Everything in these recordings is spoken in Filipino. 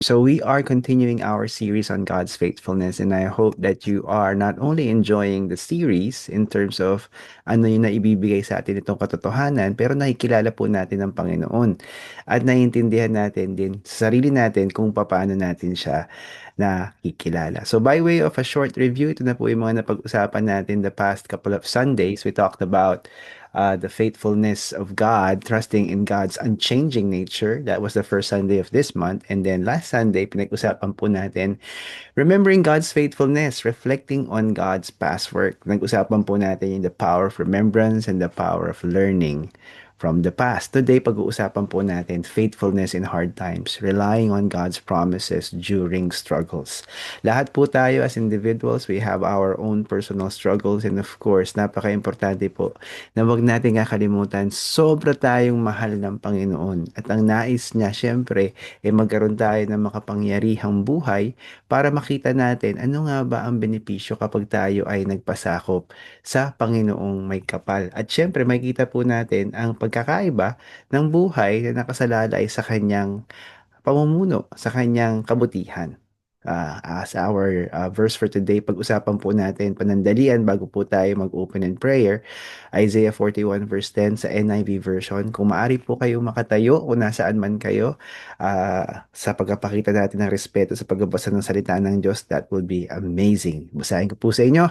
So we are continuing our series on God's faithfulness, and I hope that you are not only enjoying the series in terms of ano yung naibibigay sa atin itong katotohanan, pero nakikilala po natin ang Panginoon at naiintindihan natin din sa sarili natin kung paano natin siya nakikilala. So by way of a short review, ito na po yung mga napag-usapan natin the past couple of Sundays. We talked about the faithfulness of God, trusting in God's unchanging nature. That was the first Sunday of this month. And then last Sunday, pinag-usapan po natin remembering God's faithfulness, reflecting on God's past work. Nag-usapan po natin yung the power of remembrance and the power of learning from the past. Today, pag-uusapan po natin faithfulness in hard times, relying on God's promises during struggles. Lahat po tayo as individuals, we have our own personal struggles, and of course, napaka-importante po na wag natin kakalimutan, sobra tayong mahal ng Panginoon. At ang nais niya, syempre, magkaroon tayo ng makapangyarihang buhay para makita natin ano nga ba ang benepisyo kapag tayo ay nagpasakop sa Panginoong may kapal. At syempre, makikita po natin ang pagkakaiba ng buhay na nakasalalay sa kanyang pamumuno, sa kanyang kabutihan. As our verse for today, pag-usapan po natin panandalian bago po tayo mag-open in prayer. Isaiah 41 verse 10 sa NIV version. Kung maaari po kayo makatayo kung nasaan man kayo sa pagpapakita natin ng respeto sa pagbabasa ng salita ng Diyos, that will be amazing. Basahin ko po sa inyo.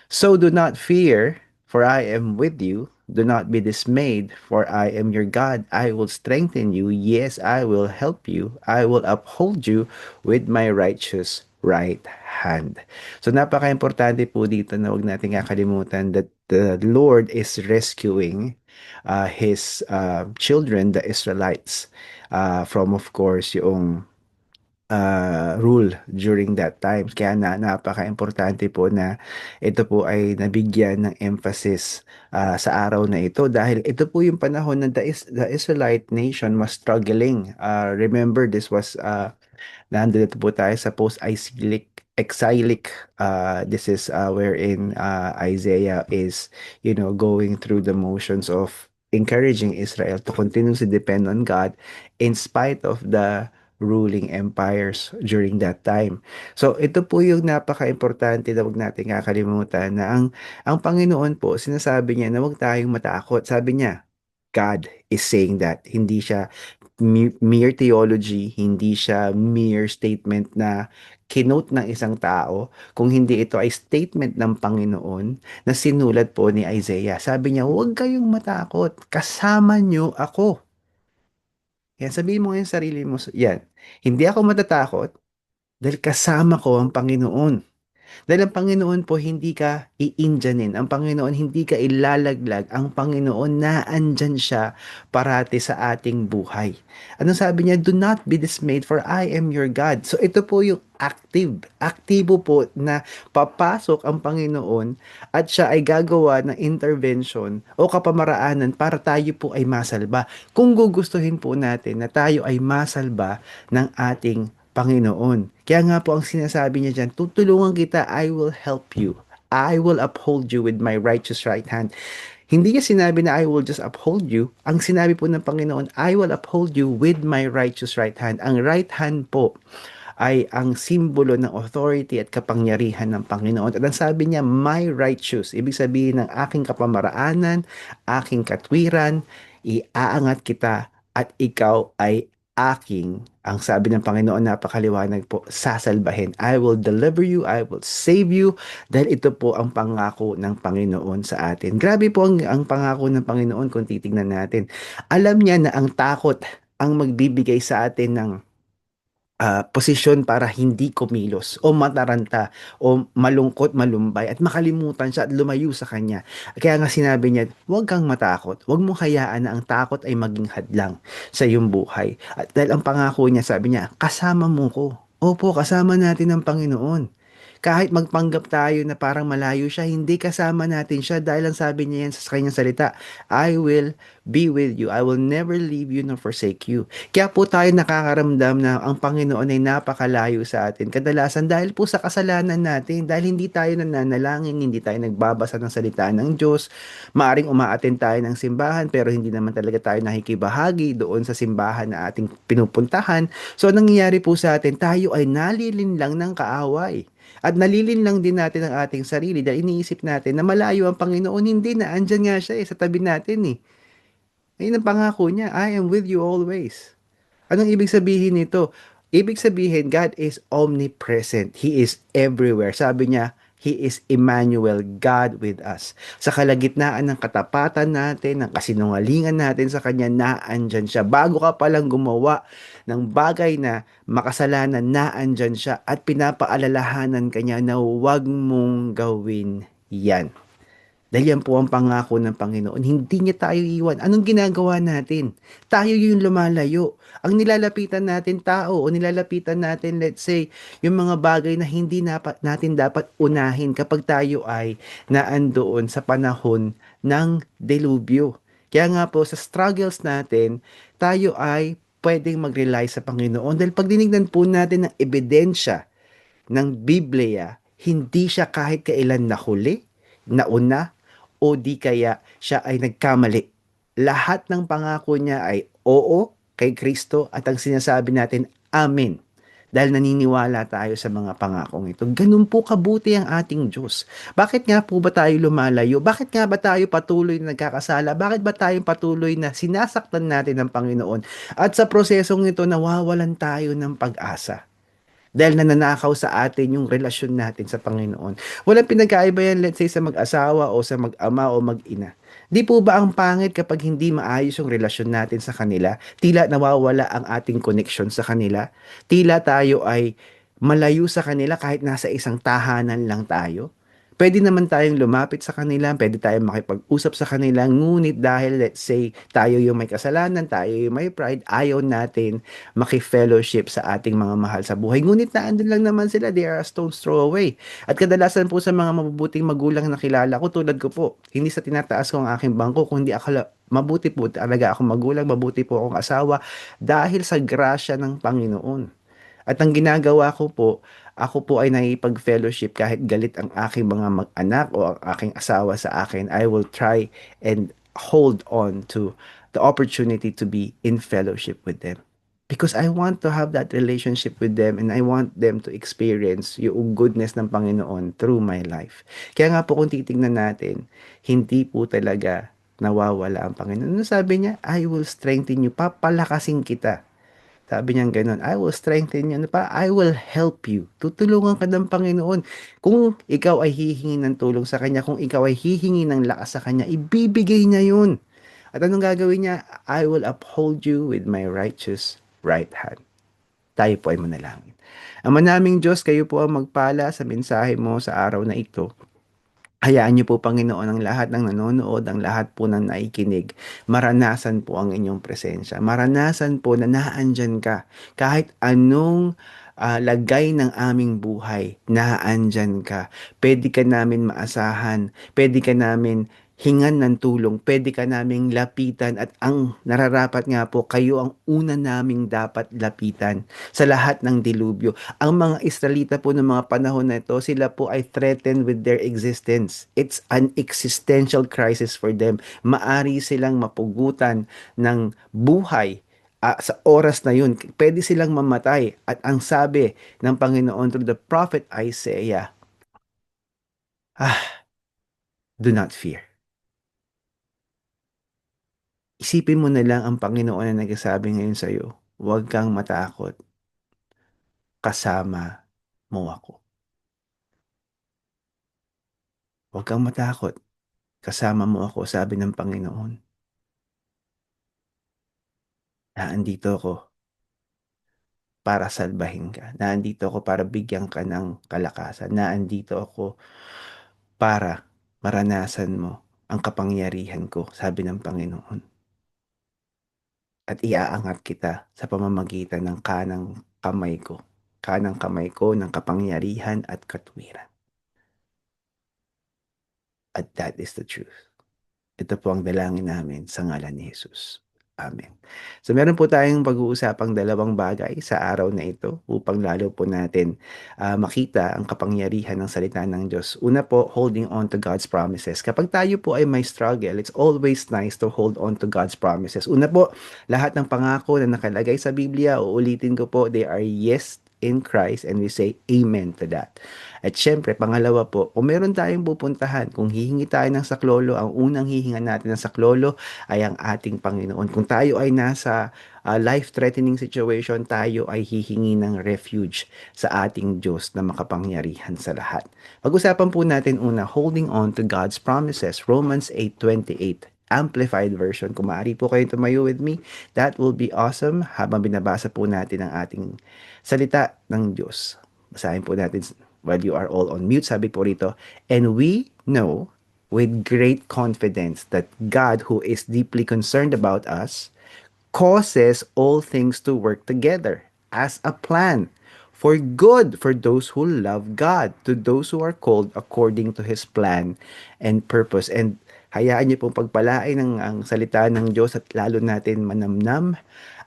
So do not fear, for I am with you. Do not be dismayed, for I am your God. I will strengthen you. Yes, I will help you. I will uphold you with my righteous right hand. So napaka-importante po dito na huwag natin kakalimutan that the Lord is rescuing His children, the Israelites, from of course yung rule during that time. Kaya napaka-importante po na ito po ay nabigyan ng emphasis sa araw na ito dahil ito po yung panahon na the Israelite nation was struggling. Remember, this was nandito po tayo sa post-exilic. This is wherein Isaiah is, going through the motions of encouraging Israel to continue to depend on God in spite of the ruling empires during that time. So ito po yung napaka-importante na wag natin kakalimutan na ang Panginoon po sinasabi niya na wag tayong matakot. Sabi niya, God is saying that hindi siya mere theology, hindi siya mere statement na kinote ng isang tao, kung hindi ito ay statement ng Panginoon na sinulat po ni Isaiah. Sabi niya, huwag kayong matakot, kasama niyo ako. Yan, sabihin mo ngayon sa sarili mo, yan, hindi ako matatakot dahil kasama ko ang Panginoon. Dahil ang Panginoon po hindi ka iinjanin. Ang Panginoon hindi ka ilalaglag. Ang Panginoon naandyan siya parati sa ating buhay. Ano sabi niya? Do not be dismayed for I am your God. So ito po yung active. Aktibo po na papasok ang Panginoon at siya ay gagawa ng intervention o kapamaraanan para tayo po ay masalba. Kung gugustuhin po natin na tayo ay masalba ng ating Panginoon. Kaya nga po ang sinasabi niya dyan, tutulungan kita, I will help you. I will uphold you with my righteous right hand. Hindi niya sinabi na I will just uphold you. Ang sinabi po ng Panginoon, I will uphold you with my righteous right hand. Ang right hand po ay ang simbolo ng authority at kapangyarihan ng Panginoon. At ang sabi niya, my righteous, ibig sabihin ng aking kapamaraanan, aking katwiran, iaangat kita at ikaw ay aking, ang sabi ng Panginoon, napakaliwanag po, sasalbahin. I will deliver you, I will save you, dahil ito po ang pangako ng Panginoon sa atin. Grabe po ang pangako ng Panginoon kung titingnan natin. Alam niya na ang takot ang magbibigay sa atin ng posisyon para hindi kumilos o mataranta o malungkot, malumbay at makalimutan siya at lumayo sa kanya. Kaya nga sinabi niya, huwag kang matakot. Huwag mo hayaan na ang takot ay maging hadlang sa iyong buhay. At dahil ang pangako niya, sabi niya, kasama mo ko. Opo, kasama natin ang Panginoon. Kahit magpanggap tayo na parang malayo siya, hindi kasama natin siya dahil ang sabi niya yan sa kanyang salita, I will be with you. I will never leave you nor forsake you. Kaya po tayo nakakaramdam na ang Panginoon ay napakalayo sa atin. Kadalasan dahil po sa kasalanan natin, dahil hindi tayo nananalangin, hindi tayo nagbabasa ng salita ng Diyos, maaring umaattend tayo ng simbahan pero hindi naman talaga tayo nakikibahagi doon sa simbahan na ating pinupuntahan. So, ang nangyayari po sa atin, tayo ay nalilinlang ng kaaway. At nalilinlang din natin ang ating sarili dahil iniisip natin na malayo ang Panginoon. Hindi na, andyan nga siya sa tabi natin eh. Ayun ang pangako niya, I am with you always. Anong ibig sabihin nito? Ibig sabihin, God is omnipresent. He is everywhere. Sabi niya, He is Emmanuel, God with us. Sa kalagitnaan ng katapatan natin, ng kasinungalingan natin sa Kanya, naandyan siya. Bago ka palang gumawa ng bagay na makasalanan, naandyan siya at pinapaalalahanan Kanya na huwag mong gawin yan. Dahil yan po ang pangako ng Panginoon. Hindi niya tayo iwan. Anong ginagawa natin? Tayo yung lumalayo. Ang nilalapitan natin tao o nilalapitan natin, let's say, yung mga bagay na hindi natin dapat unahin kapag tayo ay naandoon sa panahon ng delubyo. Kaya nga po, sa struggles natin, tayo ay pwedeng mag-rely sa Panginoon. Dahil pag dinignan po natin ng ebidensya ng Biblia, hindi siya kahit kailan nahuli, nauna, o di kaya siya ay nagkamali. Lahat ng pangako niya ay oo kay Kristo at ang sinasabi natin, Amen. Dahil naniniwala tayo sa mga pangakong ito. Ganun po kabuti ang ating Diyos. Bakit nga po ba tayo lumalayo? Bakit nga ba tayo patuloy na nagkakasala? Bakit ba tayo patuloy na sinasaktan natin ng Panginoon? At sa prosesong ito, nawawalan tayo ng pag-asa. Dahil nananakaw sa atin yung relasyon natin sa Panginoon. Walang pinagkaiba yan, let's say, sa mag-asawa o sa mag-ama o mag-ina. Di po ba ang pangit kapag hindi maayos yung relasyon natin sa kanila? Tila nawawala ang ating connection sa kanila? Tila tayo ay malayo sa kanila kahit nasa isang tahanan lang tayo? Pwede naman tayong lumapit sa kanila, pwede tayong makipag-usap sa kanila, ngunit dahil let's say tayo yung may kasalanan, tayo yung may pride, ayaw natin maki-fellowship sa ating mga mahal sa buhay. Ngunit naandun lang naman sila, they are a stone's throw away. At kadalasan po sa mga mabubuting magulang na kilala ko, tulad ko po, hindi sa tinataas ko ang aking bangko, kundi mabuti po talaga akong magulang, mabuti po akong asawa dahil sa grasya ng Panginoon. At ang ginagawa ko po, ako po ay nakipag-fellowship kahit galit ang aking mga mag-anak o ang aking asawa sa akin. I will try and hold on to the opportunity to be in fellowship with them. Because I want to have that relationship with them and I want them to experience yung goodness ng Panginoon through my life. Kaya nga po kung titingnan natin, hindi po talaga nawawala ang Panginoon. Ano sabi niya? I will strengthen you. Papalakasin kita. Sabi niya gano'n, I will strengthen you. Ano pa? I will help you. Tutulungan ka ng Panginoon. Kung ikaw ay hihingi ng tulong sa Kanya, kung ikaw ay hihingi ng lakas sa Kanya, ibibigay niya yun. At anong gagawin niya? I will uphold you with my righteous right hand. Tayo po ay manalangin. Ama naming Diyos, kayo po ang magpala sa mensahe mo sa araw na ito. Hayaan niyo po, Panginoon, ang lahat ng nanonood, ang lahat po ng naikinig, maranasan po ang inyong presensya. Maranasan po na naandyan ka. Kahit anong lagay ng aming buhay, naandyan ka. Pwede ka namin maasahan. Pwede ka namin hingan ng tulong. Pwede ka naming lapitan. At ang nararapat nga po, kayo ang una naming dapat lapitan sa lahat ng dilubyo. Ang mga Israelita po ng mga panahon na ito, sila po ay threatened with their existence. It's an existential crisis for them. Maari silang mapugutan ng buhay sa oras na yun. Pwede silang mamatay. At ang sabi ng Panginoon through the prophet Isaiah, do not fear. Isipin mo na lang ang Panginoon na nagsasabi ngayon sa iyo, huwag kang matakot, kasama mo ako. Huwag kang matakot, kasama mo ako, sabi ng Panginoon. Naandito ako para salbahin ka. Naandito ako para bigyan ka ng kalakasan. Naandito ako para maranasan mo ang kapangyarihan ko, sabi ng Panginoon. At iaangat kita sa pamamagitan ng kanang kamay ko. kanang kamay ko ng kapangyarihan at katuwiran. At that is the truth. Ito po ang dalangin namin sa ngalan ni Jesus. Amen. So meron po tayong pag-uusapang dalawang bagay sa araw na ito upang lalo po natin makita ang kapangyarihan ng salita ng Diyos. Una po, holding on to God's promises. Kapag tayo po ay may struggle, it's always nice to hold on to God's promises. Una po, lahat ng pangako na nakalagay sa Biblia, uulitin ko po, they are yes in Christ and we say amen to that. At syempre, pangalawa po, kung meron tayong pupuntahan, kung hihingi tayo ng saklolo, ang unang hihingan natin ng saklolo ay ang ating Panginoon. Kung tayo ay nasa life-threatening situation, tayo ay hihingi ng refuge sa ating Diyos na makapangyarihan sa lahat. Pag-usapan po natin una, holding on to God's promises, Romans 8:28. Amplified version. Kung maaari po kayo tumayo with me, that will be awesome habang binabasa po natin ang ating salita ng Diyos. Basahin po natin while you are all on mute. Sabi po rito, and we know with great confidence that God, who is deeply concerned about us, causes all things to work together as a plan for good for those who love God, to those who are called according to His plan and purpose. And hayaan niyo pong pagpalain ang salita ng Diyos at lalo natin manamnam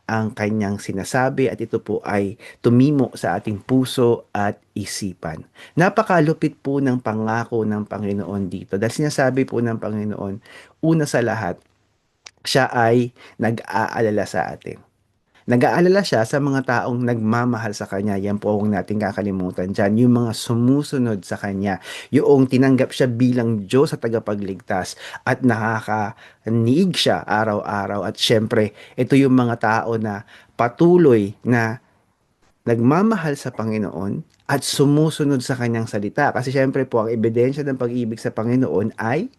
ang kanyang sinasabi at ito po ay tumimo sa ating puso at isipan. Napakalupit po ng pangako ng Panginoon dito dahil sinasabi po ng Panginoon, una sa lahat, siya ay nag-aalala sa atin. Nag-aalala siya sa mga taong nagmamahal sa Kanya. Yan po ang nating kakalimutan dyan. Yung mga sumusunod sa Kanya. Yung tinanggap siya bilang Diyos at tagapagligtas at nakakaniig siya araw-araw. At syempre, ito yung mga tao na patuloy na nagmamahal sa Panginoon at sumusunod sa kanyang salita. Kasi syempre po, ang ebidensya ng pag-ibig sa Panginoon ay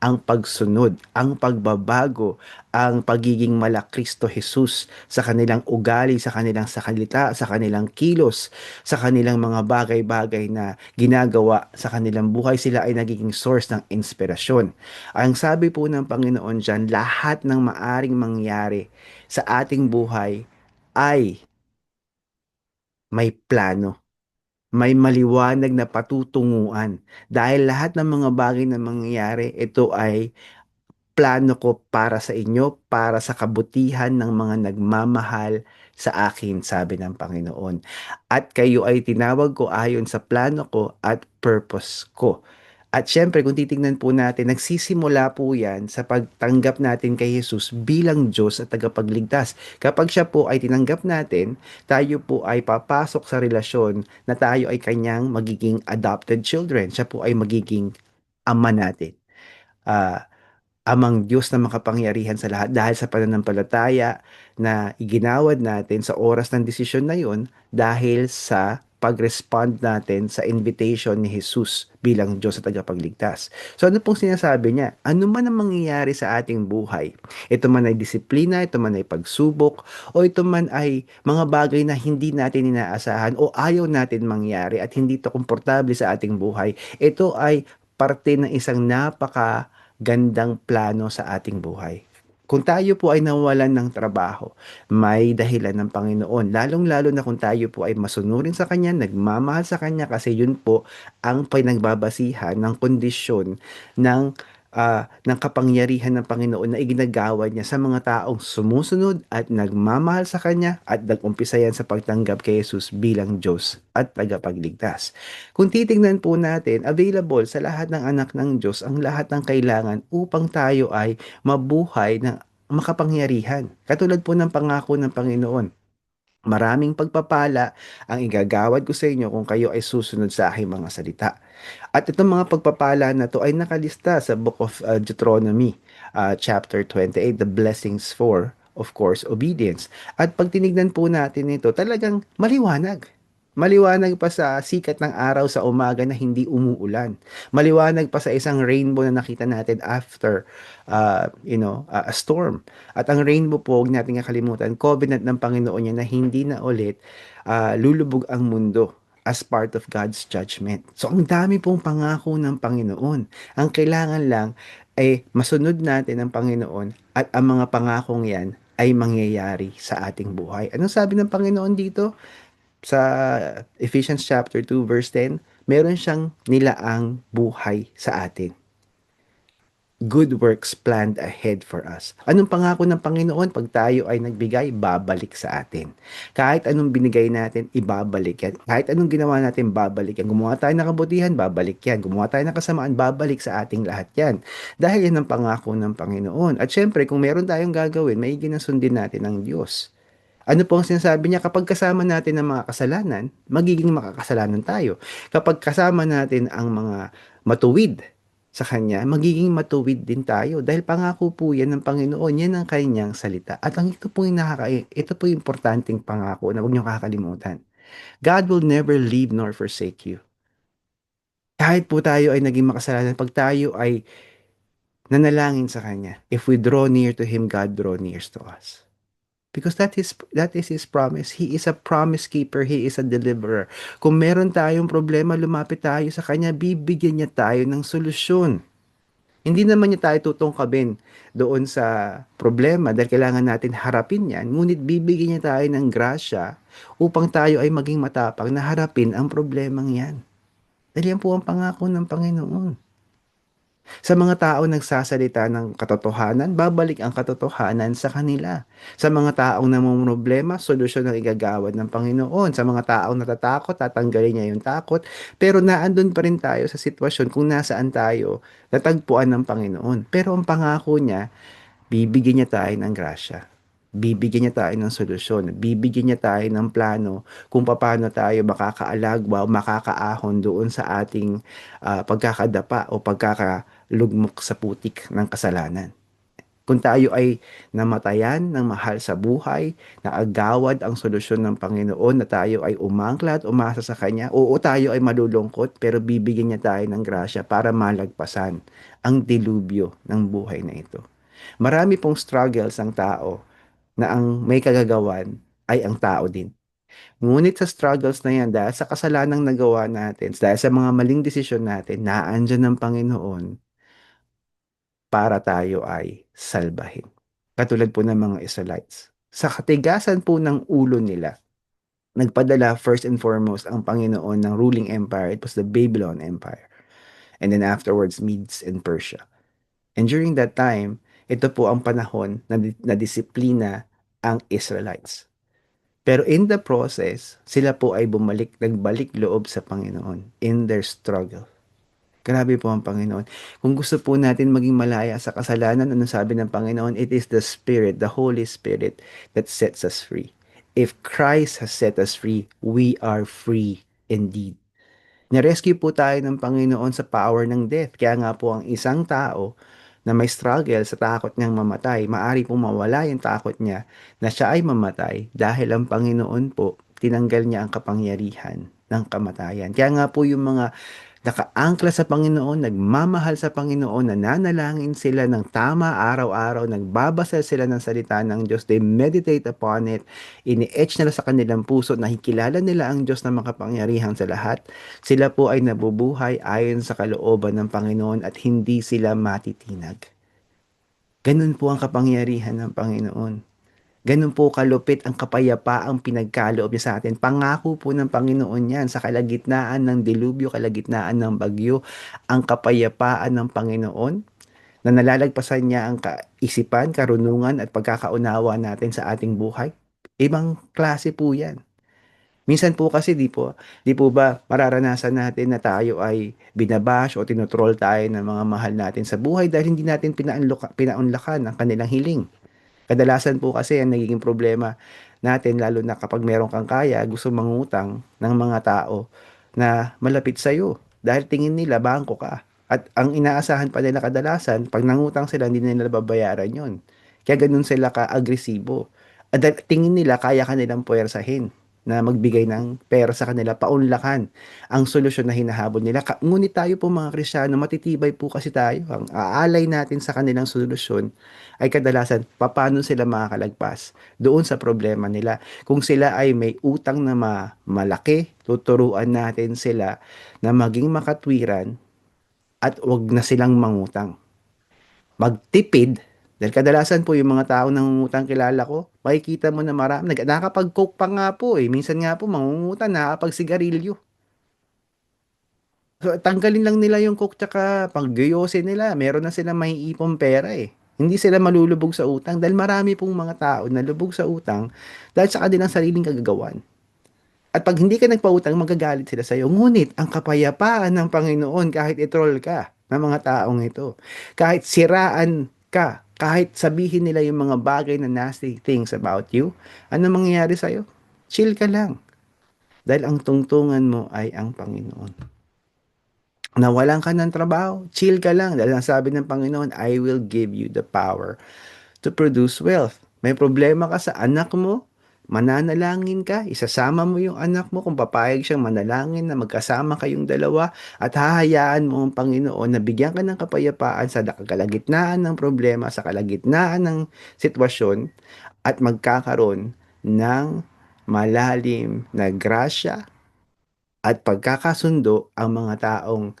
ang pagsunod, ang pagbabago, ang pagiging mala Kristo Jesus sa kanilang ugali, sa kanilang sakalita, sa kanilang kilos, sa kanilang mga bagay-bagay na ginagawa sa kanilang buhay. Sila ay nagiging source ng inspirasyon. Ang sabi po ng Panginoon dyan, lahat ng maaring mangyari sa ating buhay ay may plano, may maliwanag na patutunguhan. Dahil lahat ng mga bagay na mangyayari, ito ay plano ko para sa inyo, para sa kabutihan ng mga nagmamahal sa akin, sabi ng Panginoon. At kayo ay tinawag ko ayon sa plano ko at purpose ko. At syempre, kung titingnan po natin, nagsisimula po yan sa pagtanggap natin kay Jesus bilang Diyos at tagapagligtas. Kapag siya po ay tinanggap natin, tayo po ay papasok sa relasyon na tayo ay kanyang magiging adopted children. Siya po ay magiging ama natin. Ah, amang Diyos na makapangyarihan sa lahat dahil sa pananampalataya na iginawad natin sa oras ng desisyon na yun dahil sa pag-respond natin sa invitation ni Jesus bilang Diyos at tagapagligtas. So ano pong sinasabi niya? Ano man ang mangyayari sa ating buhay, ito man ay disiplina, ito man ay pagsubok, o ito man ay mga bagay na hindi natin inaasahan o ayaw natin mangyari at hindi ito komportable sa ating buhay, ito ay parte ng isang gandang plano sa ating buhay. Kung tayo po ay nawalan ng trabaho, may dahilan ng Panginoon. Lalong-lalo na kung tayo po ay masunurin sa Kanya, nagmamahal sa Kanya kasi yun po ang pinagbabasihan ng kondisyon ng kapangyarihan ng Panginoon na iginagawad niya sa mga taong sumusunod at nagmamahal sa Kanya at nag-umpisa yan sa pagtanggap kay Jesus bilang Diyos at tagapagligtas. Kung titingnan po natin, available sa lahat ng anak ng Diyos ang lahat ng kailangan upang tayo ay mabuhay ng makapangyarihan. Katulad po ng pangako ng Panginoon. Maraming pagpapala ang igagawad ko sa inyo kung kayo ay susunod sa aking mga salita. At itong mga pagpapala na to ay nakalista sa Book of Deuteronomy, chapter 28, the blessings for, of course, obedience. At pag tinignan po natin ito, talagang maliwanag. Maliwanag pa sa sikat ng araw sa umaga na hindi umuulan. Maliwanag pa sa isang rainbow na nakita natin after, a storm. At ang rainbow po, huwag natin kakalimutan, covenant ng Panginoon niya na hindi na ulit lulubog ang mundo as part of God's judgment. So, ang dami pong pangako ng Panginoon. Ang kailangan lang ay masunod natin ang Panginoon at ang mga pangakong yan ay mangyayari sa ating buhay. Ano sabi ng Panginoon dito? sa Ephesians chapter 2 verse 10, meron siyang nilaang buhay sa atin. Good works planned ahead for us. Anong pangako ng Panginoon? Pag tayo ay nagbigay, babalik sa atin. Kahit anong binigay natin, ibabalik yan. Kahit anong ginawa natin, babalik yan. Gumawa tayo ng kabutihan, babalik yan. Gumawa tayo ng kasamaan, babalik sa ating lahat yan. Dahil yan ang pangako ng Panginoon. At syempre, kung meron tayong gagawin, may ginasundin natin ng Diyos. Ano po ang sinasabi niya? Kapag kasama natin ang mga kasalanan, magiging makakasalanan tayo. Kapag kasama natin ang mga matuwid sa Kanya, magiging matuwid din tayo. Dahil pangako po yan ng Panginoon, yan ang kanyang salita. At ang ito po yung importanteng pangako na huwag niyo kakalimutan. God will never leave nor forsake you. Kahit po tayo ay naging makasalanan, pag tayo ay nanalangin sa Kanya, if we draw near to Him, God draw near to us. Because that is His promise. He is a promise keeper. He is a deliverer. Kung meron tayong problema, lumapit tayo sa Kanya, bibigyan niya tayo ng solusyon. Hindi naman niya tayo tutungkabin doon sa problema dahil kailangan natin harapin yan. Ngunit bibigyan niya tayo ng grasya upang tayo ay maging matapang na harapin ang problemang yan. Dahil yan po ang pangako ng Panginoon. Sa mga tao nagsasalita ng katotohanan, babalik ang katotohanan sa kanila. Sa mga taong namumroblema, solusyon ang igagawad ng Panginoon. Sa mga taong natatakot, tatanggalin niya yung takot. Pero naandun pa rin tayo sa sitwasyon kung nasaan tayo, natagpuan ng Panginoon. Pero ang pangako niya, bibigyan niya tayo ng grasya. Bibigyan niya tayo ng solusyon. Bibigyan niya tayo ng plano kung paano tayo makakaalagwa o makakaahon doon sa ating pagkakadapa o pagkakalugmok sa putik ng kasalanan. Kung tayo ay namatayan ng mahal sa buhay, na agawad ang solusyon ng Panginoon, na tayo ay umangkla at umasa sa Kanya, oo, tayo ay malulungkot, pero bibigyan niya tayo ng grasya para malagpasan ang dilubyo ng buhay na ito. Marami pong struggles ang tao na ang may kagagawan ay ang tao din. Ngunit sa struggles na yan, dahil sa kasalanang nagawa natin, dahil sa mga maling desisyon natin, naandyan ng Panginoon para tayo ay salbahin. Katulad po ng mga Israelites. Sa katigasan po ng ulo nila, nagpadala first and foremost ang Panginoon ng ruling empire. It was the Babylon Empire. And then afterwards, Medes and Persia. And during that time, ito po ang panahon na disiplina ang Israelites. Pero in the process, sila po ay nagbalik loob sa Panginoon in their struggle. Grabe po ang Panginoon. Kung gusto po natin maging malaya sa kasalanan, ano sabi ng Panginoon? It is the Spirit, the Holy Spirit that sets us free. If Christ has set us free, we are free indeed. Nirescue po tayo ng Panginoon sa power ng death. Kaya nga po ang isang tao na may struggle sa takot niyang mamatay, maari pong mawala yung takot niya na siya ay mamatay dahil ang Panginoon po tinanggal niya ang kapangyarihan ng kamatayan. Kaya nga po yung mga nakaangkla sa Panginoon, nagmamahal sa Panginoon, nananalangin sila ng tama araw-araw, nagbabasa sila ng salita ng Diyos, they meditate upon it, ini-etch nila sa kanilang puso, nakikilala nila ang Diyos na makapangyarihan sa lahat, sila po ay nabubuhay ayon sa kalooban ng Panginoon at hindi sila matitinag. Ganun po ang kapangyarihan ng Panginoon. Ganun po kalupit ang kapayapaang pinagkaloob niya sa atin. Pangako po ng Panginoon yan sa kalagitnaan ng dilubyo, kalagitnaan ng bagyo, ang kapayapaan ng Panginoon na nalalagpasan niya ang kaisipan, karunungan at pagkakaunawa natin sa ating buhay. Ibang klase po yan. Minsan po kasi di po ba mararanasan natin na tayo ay binabash o tinotroll tayo ng mga mahal natin sa buhay dahil hindi natin pinaunlakan ang kanilang hiling. Kadalasan po kasi ang nagiging problema natin, lalo na kapag meron kang kaya, gusto mangutang ng mga tao na malapit sa'yo. Dahil tingin nila, bangko ka. At ang inaasahan pa nila kadalasan, pag nangutang sila, hindi nila babayaran yon. Kaya ganun sila ka-agresibo. At dahil tingin nila, kaya ka nilang puwersahin na magbigay ng pera sa kanila, paunlakan ang solusyon na hinahabol nila. Ngunit tayo po mga Kristyano, matitibay po kasi tayo. Ang aalay natin sa kanilang solusyon ay kadalasan, paano sila makakalagpas doon sa problema nila. Kung sila ay may utang na malaki, tuturuan natin sila na maging makatwiran at wag na silang mangutang. Magtipid Dahil kadalasan po yung mga taong nangungutang kilala ko, makikita mo na marami, nakakapag-coke pa nga po eh. Minsan nga po mangungutang, nakakapag-sigarilyo. So, tanggalin lang nila yung coke tsaka pagyoyosin nila. Meron na silang maiipong pera eh. Hindi sila malulubog sa utang dahil marami pong mga tao na lubog sa utang dahil sa kanilang sariling kagagawan. At pag hindi ka nagpautang, magagalit sila sa'yo. Ngunit ang kapayapaan ng Panginoon kahit itroll ka ng mga taong ito, kahit siraan ka, kahit sabihin nila yung mga bagay na nasty things about you, ano mangyayari sa'yo? Chill ka lang. Dahil ang tungtungan mo ay ang Panginoon. Nawalan ka ng trabaho, chill ka lang. Dahil ang sabi ng Panginoon, I will give you the power to produce wealth. May problema ka sa anak mo, mananalangin ka, isasama mo yung anak mo kung papayag siyang manalangin na magkasama kayong dalawa at hahayaan mo ang Panginoon na bigyan ka ng kapayapaan sa kalagitnaan ng problema, sa kalagitnaan ng sitwasyon at magkakaroon ng malalim na grasya at pagkakasundo ang mga taong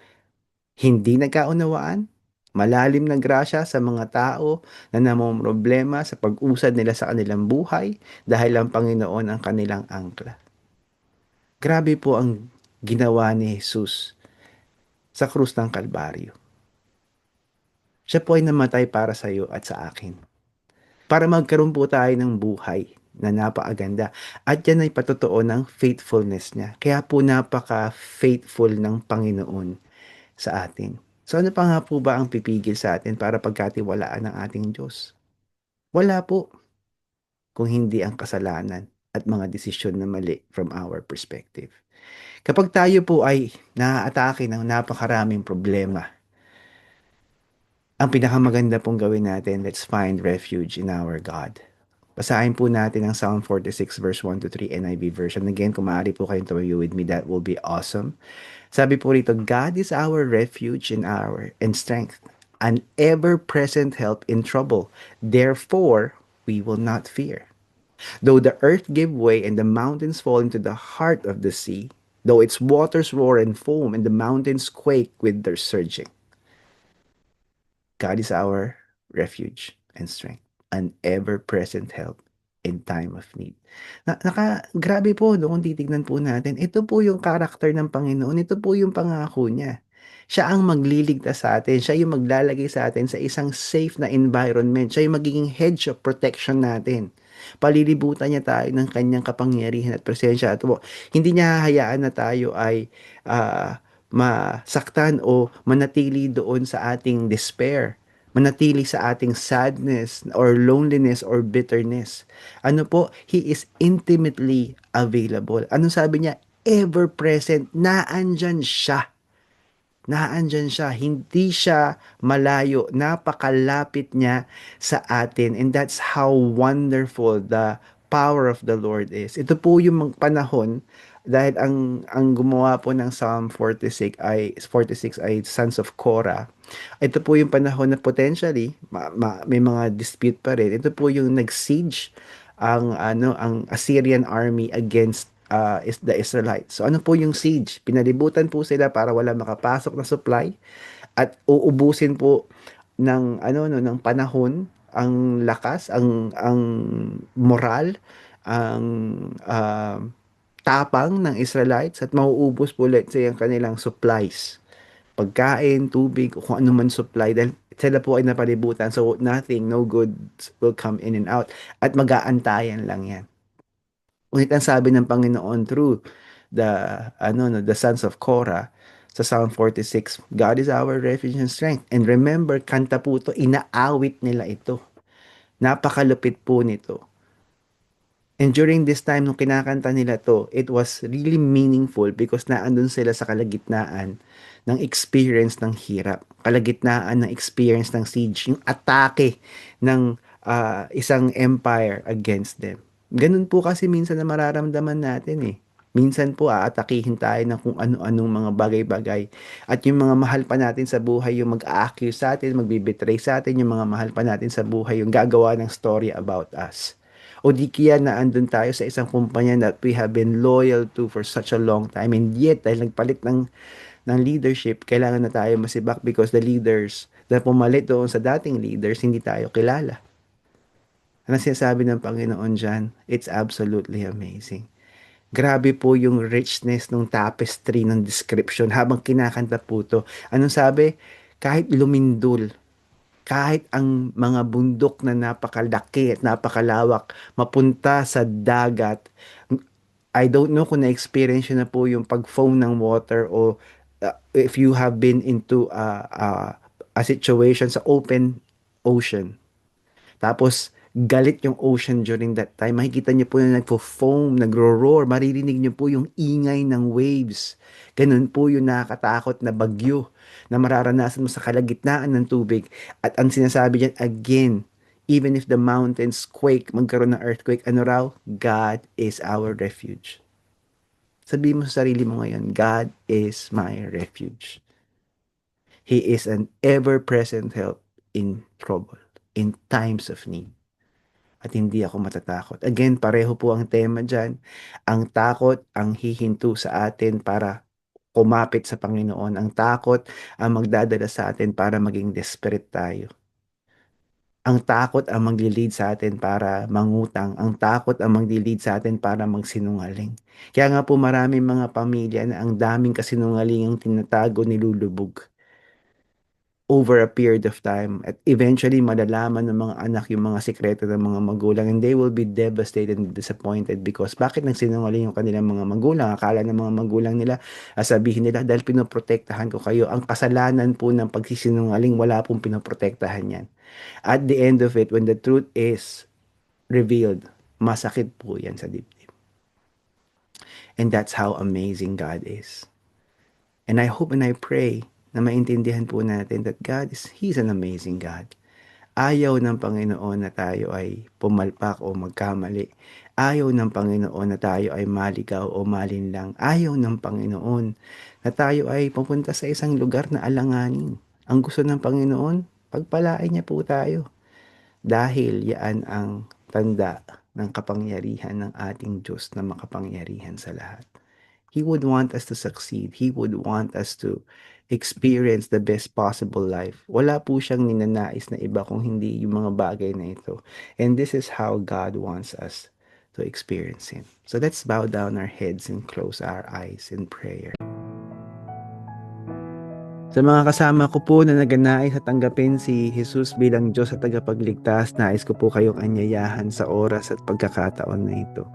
hindi nagkaunawaan, malalim na grasya sa mga tao na namomroblema sa pag-usad nila sa kanilang buhay dahil ang Panginoon ang kanilang angkla. Grabe po ang ginawa ni Jesus sa krus ng Kalbaryo. Siya po ay namatay para sa iyo at sa akin. Para magkaroon po tayo ng buhay na napakaganda. At yan ay patotoo ng faithfulness niya. Kaya po napaka-faithful ng Panginoon sa atin. So ano pa nga po ba ang pipigil sa atin para pagkatiwalaan ng ating Diyos? Wala po kung hindi ang kasalanan at mga desisyon na mali from our perspective. Kapag tayo po ay naaatake ng napakaraming problema, ang pinakamaganda pong gawin natin, let's find refuge in our God. Basahin po natin ang Psalm 46 verse 1 to 3 NIV version. Again, kung maaari po kayong tumayo with me, that will be awesome. Sabi po rito, God is our refuge and strength, an ever-present help in trouble. Therefore, we will not fear. Though the earth give way and the mountains fall into the heart of the sea, though its waters roar and foam and the mountains quake with their surging. God is our refuge and strength, an ever-present help in time of need. Grabe po, no, kung titignan po natin, ito po yung karakter ng Panginoon, ito po yung pangako niya. Siya ang magliligtas sa atin, siya yung maglalagay sa atin sa isang safe na environment, siya yung magiging hedge of protection natin. Palilibutan niya tayo ng kanyang kapangyarihan at presensya. At hindi niya hahayaan na tayo ay masaktan o manatili doon sa ating despair, manatili sa ating sadness or loneliness or bitterness. Ano po? He is intimately available. Ano sabi niya? Ever present. Naandyan siya. Naandyan siya. Hindi siya malayo. Napakalapit niya sa atin. And that's how wonderful the power of the Lord is. Ito po yung panahon dahil ang gumawa po ng Psalm 46 ay sons of Korah. Ito po yung panahon na potentially may mga dispute pa rin. Ito po yung nag-siege ang Assyrian army against is the Israelites. So ano po yung siege? Pinalibutan po sila para wala makapasok na supply at uubusin po ng panahon ang lakas, ang moral, ang tapang ng Israelites at mauubos po let's say ang kanilang supplies. Pagkain, tubig, kung ano man supply dahil sila po ay napalibutan so nothing, no goods will come in and out at mag-aantayan lang yan. Ngunit ang sabi ng Panginoon through the no, the sons of Korah sa Psalm 46, God is our refuge and strength. And remember, kanta po ito, inaawit nila ito. Napakalupit po nito. And during this time, nung kinakanta nila to, it was really meaningful because naandun sila sa kalagitnaan ng experience ng hirap. Kalagitnaan ng experience ng siege. Yung atake ng isang empire against them. Ganun po kasi minsan na mararamdaman natin eh. Minsan po aatakihin tayo ng kung ano-anong mga bagay-bagay. At yung mga mahal pa natin sa buhay, yung mag-a-accuse sa atin, magbibetray sa atin, yung mga mahal pa natin sa buhay, yung gagawa ng story about us. O di kaya na andun tayo sa isang kumpanya that we have been loyal to for such a long time and yet dahil nagpalit ng leadership, kailangan na tayo masibak because the Dahil pumalit doon sa dating leaders, hindi tayo kilala. Ano sinasabi ng Panginoon dyan? It's absolutely amazing. Grabe po yung richness ng tapestry ng description habang kinakanta po to. Anong sabi? Kahit lumindol, kahit ang mga bundok na napakalaki at napakalawak, mapunta sa dagat. I don't know kung na-experience nyo na po yung pag-foam ng water o if you have been into a situation sa open ocean. Tapos, galit yung ocean during that time. Makikita niyo po na nagfo-foam, nagro-roar. Maririnig niyo po yung ingay ng waves. Ganun po yung nakakatakot na bagyo na mararanasan mo sa kalagitnaan ng tubig. At ang sinasabi diyan again, even if the mountains quake, magkaroon ng earthquake, ano raw? God is our refuge. Sabihin mo sa sarili mo ngayon, God is my refuge. He is an ever-present help in trouble, in times of need. At hindi ako matatakot. Again, pareho po ang tema dyan. Ang takot ang hihinto sa atin para kumapit sa Panginoon. Ang takot ang magdadala sa atin para maging desperate tayo. Ang takot ang magli-lead sa atin para mangutang. Ang takot ang magli-lead sa atin para magsinungaling. Kaya nga po maraming mga pamilya na ang daming kasinungaling ang tinatago, nilulubog over a period of time. At eventually, malalaman ng mga anak yung mga sikreto ng mga magulang and they will be devastated and disappointed because bakit nagsinungaling yung kanilang mga magulang? Akala ng mga magulang nila, sabihin nila, dahil pinoprotektahan ko kayo. Ang kasalanan po ng pagsisinungaling, wala pong pinoprotektahan yan. At the end of it, when the truth is revealed, masakit po yan sa dibdib. And that's how amazing God is. And I hope and I pray na maintindihan po natin that He's an amazing God. Ayaw ng Panginoon na tayo ay pumalpak o magkamali. Ayaw ng Panginoon na tayo ay maligaw o malinlang. Ayaw ng Panginoon na tayo ay pupunta sa isang lugar na alanganin. Ang gusto ng Panginoon, pagpalain niya po tayo. Dahil yan ang tanda ng kapangyarihan ng ating Diyos na makapangyarihan sa lahat. He would want us to succeed. He would want us to experience the best possible life. Wala po siyang ninanais na iba kung hindi yung mga bagay na ito. And this is how God wants us to experience Him. So let's bow down our heads and close our eyes in prayer. Sa mga kasama ko po na naganais at tanggapin si Jesus bilang Diyos at tagapagligtas, nais ko po kayong anyayahan sa oras at pagkakataon na ito.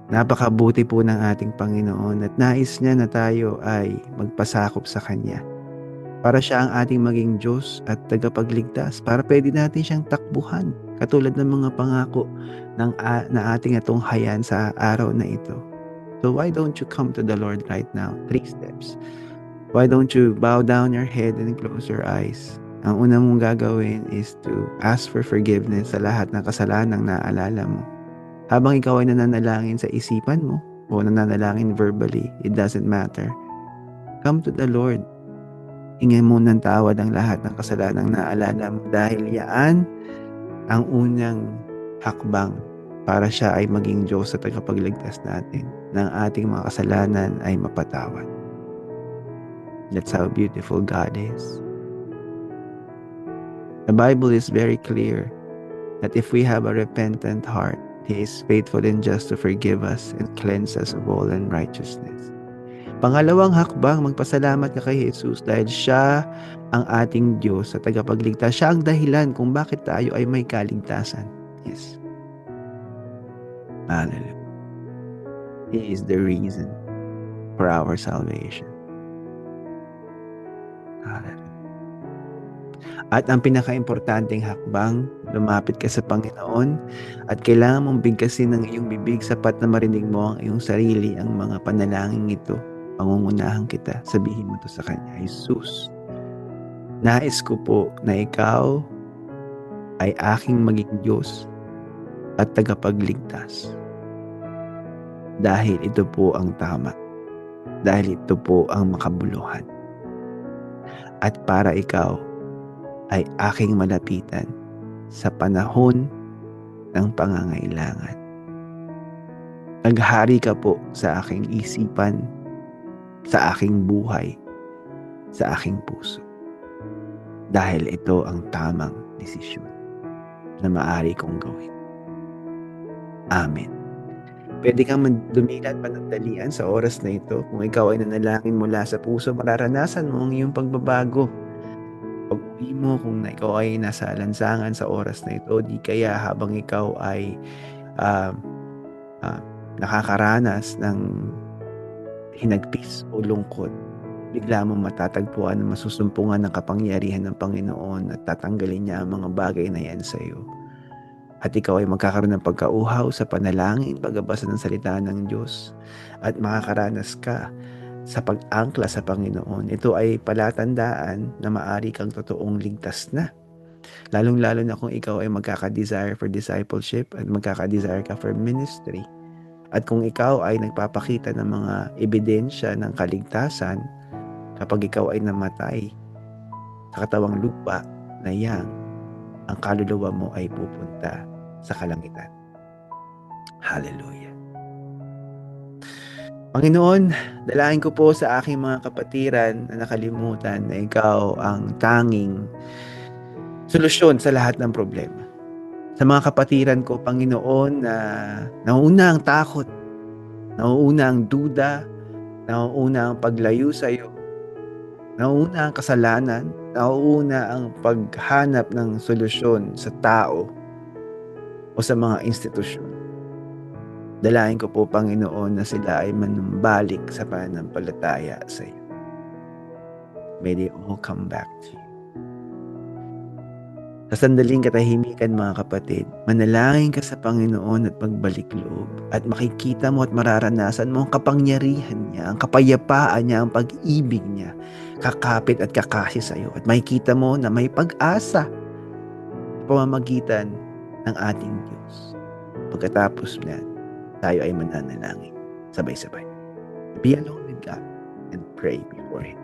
Napakabuti po ng ating Panginoon at nais niya na tayo ay magpasakop sa Kanya. Para siya ang ating maging Diyos at tagapagligtas. Para pwede natin siyang takbuhan. Katulad ng mga pangako na ating natunghayan sa araw na ito. So why don't you come to the Lord right now? 3 steps. Why don't you bow down your head and close your eyes? Ang una mong gagawin is to ask for forgiveness sa lahat ng kasalanang naalala mo. Habang ikaw ay nananalangin sa isipan mo o nananalangin verbally, it doesn't matter. Come to the Lord. Ingay mo ng tawad ang lahat ng kasalanang naalala mo dahil yaan ang unang hakbang para siya ay maging Diyos at tagapagligtas natin ng ating mga kasalanan ay mapatawad. That's how beautiful God is. The Bible is very clear that if we have a repentant heart, He is faithful and just to forgive us and cleanse us of all unrighteousness. Pangalawang hakbang, magpasalamat ka kay Jesus dahil siya ang ating Diyos at tagapagligtas. Siya ang dahilan kung bakit tayo ay may kaligtasan. Yes. Hallelujah. He is the reason for our salvation. Hallelujah. At ang pinaka-importanting hakbang, lumapit ka sa Panginoon at kailangan mong bigkasin ng iyong bibig sapat na marinig mo ang iyong sarili, ang mga panalangin ito. Pangungunahan kita, sabihin mo to sa Kanya, Jesus, nais ko po na Ikaw ay aking maging Diyos at tagapagligtas. Dahil ito po ang tama. Dahil ito po ang makabuluhan. At para Ikaw ay aking malapitan sa panahon ng pangangailangan. Naghari ka po sa aking isipan, sa aking buhay, sa aking puso. dahil ito ang tamang desisyon na maaari kong gawin. Amen. Pwede kang dumila at panandalian sa oras na ito. Kung ikaw ay nanalangin mula sa puso, mararanasan mo ang iyong pagbabago. Pag-uwi mo, kung ikaw ay nasa lansangan sa oras na ito, di kaya habang ikaw ay ah, ah, nakakaranas ng hinagpis o lungkot, bigla mong matatagpuan na masusumpungan ng kapangyarihan ng Panginoon at tatanggalin niya ang mga bagay na yan sa iyo. At ikaw ay magkakaroon ng pagkauhaw sa panalangin, pagbabasa ng salita ng Diyos, at makakaranas ka sa pag-angkla sa Panginoon. Ito ay palatandaan na maaari kang totoong ligtas na. Lalong-lalo na kung ikaw ay magkaka-desire for discipleship at magkaka-desire ka for ministry. At kung ikaw ay nagpapakita ng mga ebidensya ng kaligtasan, kapag ikaw ay namatay sa katawang lupa na yang, ang kaluluwa mo ay pupunta sa kalangitan. Hallelujah. Panginoon, dalangin ko po sa aking mga kapatiran na nakalimutan na ikaw ang tanging solusyon sa lahat ng problema. Sa mga kapatiran ko, Panginoon, na nauuna ang takot, nauuna ang duda, nauuna ang paglayo sa iyo, nauuna ang kasalanan, nauuna ang paghanap ng solusyon sa tao o sa mga institusyon. Dalangin ko po, Panginoon, na sila ay manumbalik sa pananampalataya sa iyo. May they all come back to you. Sa sandaling katahimikan, mga kapatid, manalangin ka sa Panginoon at magbalik loob at makikita mo at mararanasan mo ang kapangyarihan niya, ang kapayapaan niya, ang pag-ibig niya, kakapit at kakasi sa iyo. At makikita mo na may pag-asa sa pamamagitan ng ating Diyos. Pagkatapos na, tayo ay mananalangin sabay-sabay. Be alone with God and pray before Him.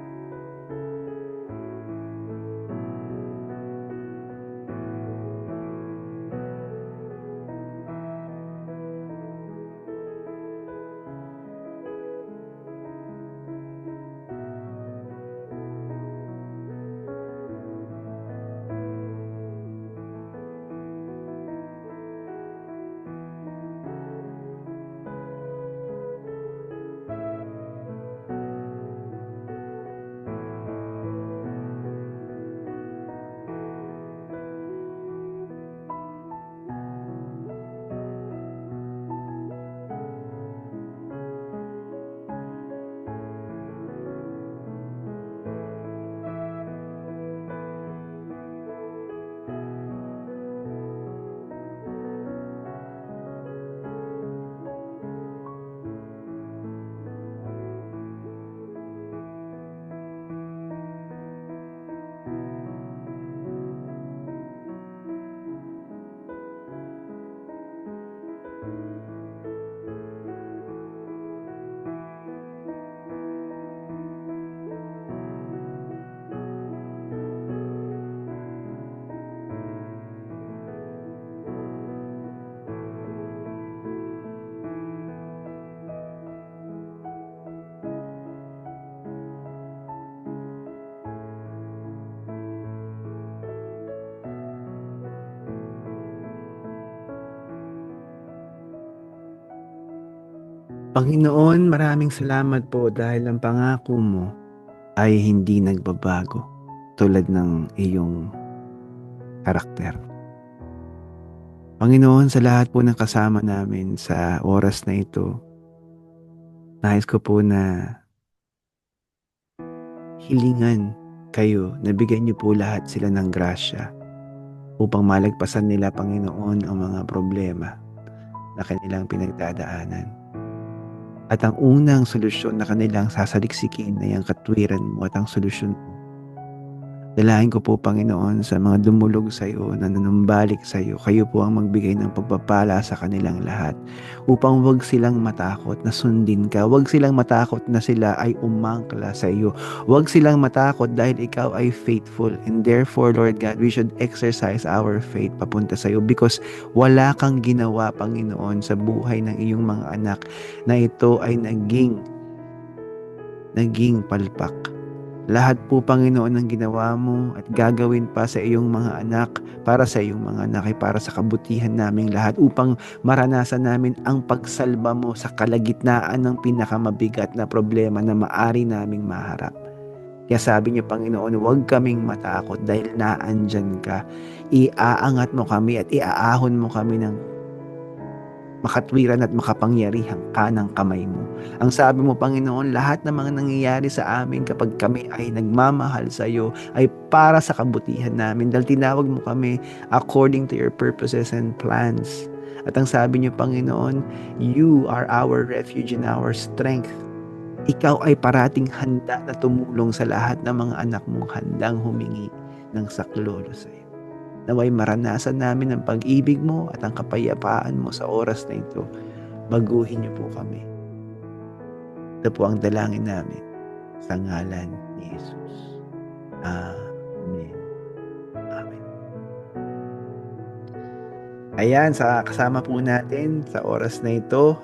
Panginoon, maraming salamat po dahil ang pangako mo ay hindi nagbabago tulad ng iyong karakter. Panginoon, sa lahat po ng kasama namin sa oras na ito, nais ko po na hilingan kayo na bigyan niyo po lahat sila ng grasya upang malagpasan nila, Panginoon, ang mga problema na kanilang pinagdadaanan. At ang unang solusyon na kanilang sasaliksikin ay ang katwiran mo at ang solusyon mo. Dalahin ko po, Panginoon, sa mga dumulog sa iyo, na nanumbalik sa iyo, kayo po ang magbigay ng pagpapala sa kanilang lahat upang wag silang matakot na sundin ka. Wag silang matakot na sila ay umangkla sa iyo. Wag silang matakot dahil ikaw ay faithful. And therefore, Lord God, we should exercise our faith papunta sa iyo because wala kang ginawa, Panginoon, sa buhay ng iyong mga anak na ito ay naging palpak Lahat po, Panginoon, ng ginawa mo at gagawin pa sa iyong mga anak, para sa iyong mga anak ay para sa kabutihan naming lahat upang maranasan namin ang pagsalba mo sa kalagitnaan ng pinakamabigat na problema na maari naming maharap. Kaya sabi niyo, Panginoon, huwag kaming matakot dahil naandyan ka. Iaangat mo kami at iaahon mo kami ng makatwiran at makapangyarihang kanang kamay mo. Ang sabi mo, Panginoon, lahat ng mga nangyayari sa amin kapag kami ay nagmamahal sa iyo ay para sa kabutihan namin dahil tinawag mo kami according to your purposes and plans. At ang sabi niyo, Panginoon, you are our refuge and our strength. Ikaw ay parating handa na tumulong sa lahat ng mga anak mong handang humingi ng saklolo sa iyo. Naway maranasan namin ang pag-ibig mo at ang kapayapaan mo sa oras na ito. Baguhin niyo po kami. Ito po ang dalangin namin sa ngalan ni Jesus. Amen. Amen. Ayan, sa kasama po natin sa oras na ito,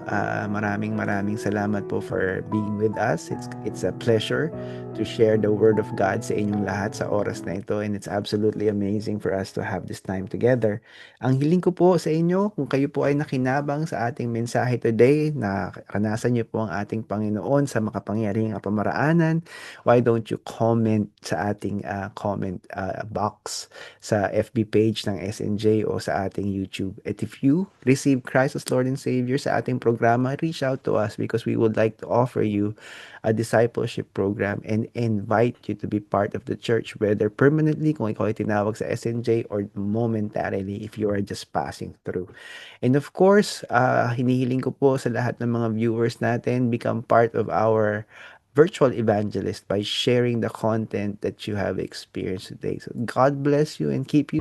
maraming maraming salamat po for being with us. It's a pleasure to share the Word of God sa inyong lahat sa oras na ito, and it's absolutely amazing for us to have this time together. Ang hiling ko po sa inyo, kung kayo po ay nakinabang sa ating mensahe today, na karanasan niyo po ang ating Panginoon sa makapangyarihang kapamaraanan, why don't you comment sa ating comment box sa FB page ng SNJ o sa ating YouTube. At if you receive Christ as Lord and Savior sa ating programa, reach out to us because we would like to offer you a discipleship program and invite you to be part of the church, whether permanently kung ikaw ay tinawag sa SNJ or momentarily if you are just passing through. And of course, hinihiling ko po sa lahat ng mga viewers natin, become part of our virtual evangelist by sharing the content that you have experienced today. So God bless you and keep you.